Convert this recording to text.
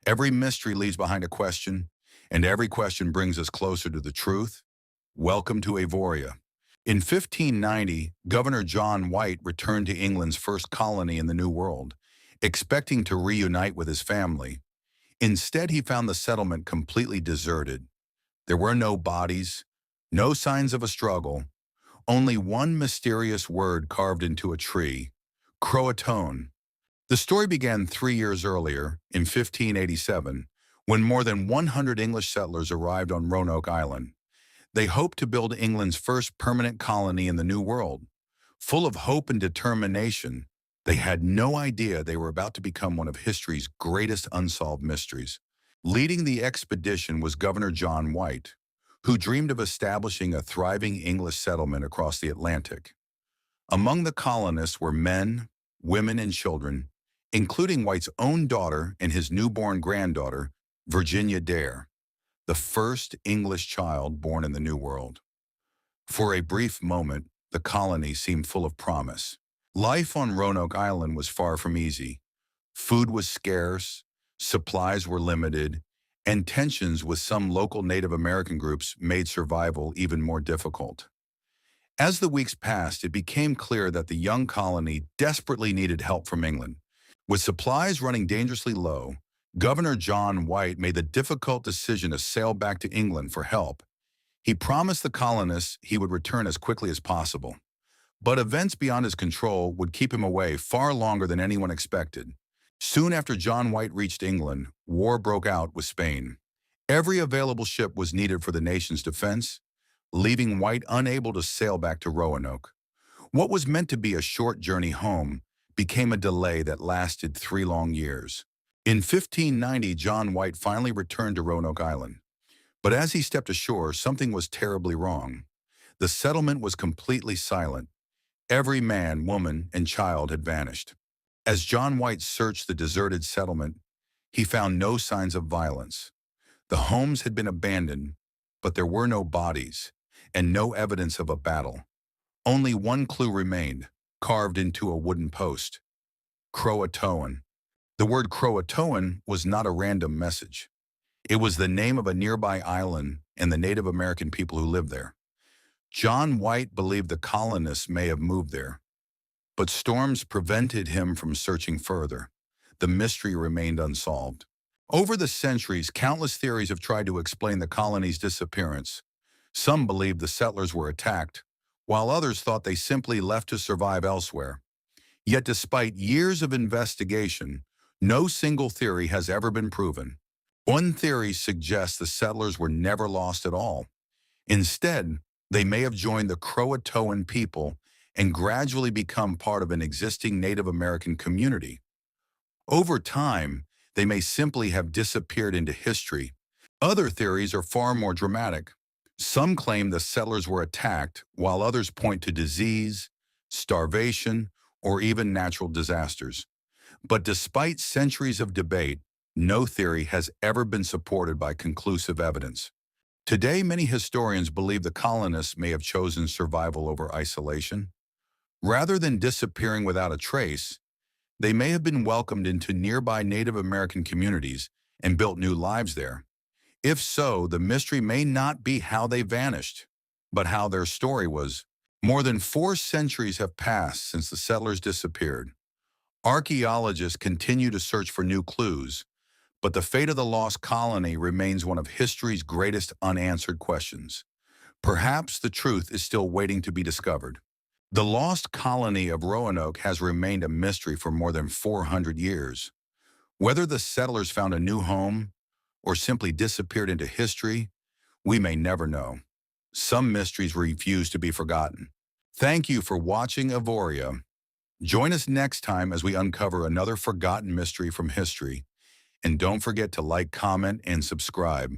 Every mystery leaves behind a question, and every question brings us closer to the truth. Welcome to Aevoria. In 1590, Governor John White returned to England's first colony in the New World, expecting to reunite with his family. Instead, he found the settlement completely deserted. There were no bodies, no signs of a struggle, only one mysterious word carved into a tree: Croatoan. The story began 3 years earlier, in 1587, when more than 100 English settlers arrived on Roanoke Island. They hoped to build England's first permanent colony in the New World. Full of hope and determination, they had no idea they were about to become one of history's greatest unsolved mysteries. Leading the expedition was Governor John White, who dreamed of establishing a thriving English settlement across the Atlantic. Among the colonists were men, women, and children, including White's own daughter and his newborn granddaughter, Virginia Dare, the first English child born in the New World. For a brief moment, the colony seemed full of promise. Life on Roanoke Island was far from easy. Food was scarce, supplies were limited, and tensions with some local Native American groups made survival even more difficult. As the weeks passed, it became clear that the young colony desperately needed help from England. With supplies running dangerously low, Governor John White made the difficult decision to sail back to England for help. He promised the colonists he would return as quickly as possible. But events beyond his control would keep him away far longer than anyone expected. Soon after John White reached England, war broke out with Spain. Every available ship was needed for the nation's defense, leaving White unable to sail back to Roanoke. What was meant to be a short journey home became a delay that lasted 3 long years. In 1590, John White finally returned to Roanoke Island. But as he stepped ashore, something was terribly wrong. The settlement was completely silent. Every man, woman, and child had vanished. As John White searched the deserted settlement, he found no signs of violence. The homes had been abandoned, but there were no bodies and no evidence of a battle. Only one clue remained, carved into a wooden post: Croatoan. The word Croatoan was not a random message. It was the name of a nearby island and the Native American people who lived there. John White believed the colonists may have moved there, but storms prevented him from searching further. The mystery remained unsolved. Over the centuries, countless theories have tried to explain the colony's disappearance. Some believed the settlers were attacked, while others thought they simply left to survive elsewhere. Yet despite years of investigation, no single theory has ever been proven. One theory suggests the settlers were never lost at all. Instead, they may have joined the Croatoan people and gradually become part of an existing Native American community. Over time, they may simply have disappeared into history. Other theories are far more dramatic. Some claim the settlers were attacked, while others point to disease, starvation, or even natural disasters. But despite centuries of debate, no theory has ever been supported by conclusive evidence. Today, many historians believe the colonists may have chosen survival over isolation. Rather than disappearing without a trace, they may have been welcomed into nearby Native American communities and built new lives there. If so, the mystery may not be how they vanished, but how their story was. More than 4 centuries have passed since the settlers disappeared. Archaeologists continue to search for new clues, but the fate of the lost colony remains one of history's greatest unanswered questions. Perhaps the truth is still waiting to be discovered. The lost colony of Roanoke has remained a mystery for more than 400 years. Whether the settlers found a new home or simply disappeared into history, we may never know. Some mysteries refuse to be forgotten. Thank you for watching Aevoria. Join us next time as we uncover another forgotten mystery from history. And don't forget to like, comment, and subscribe.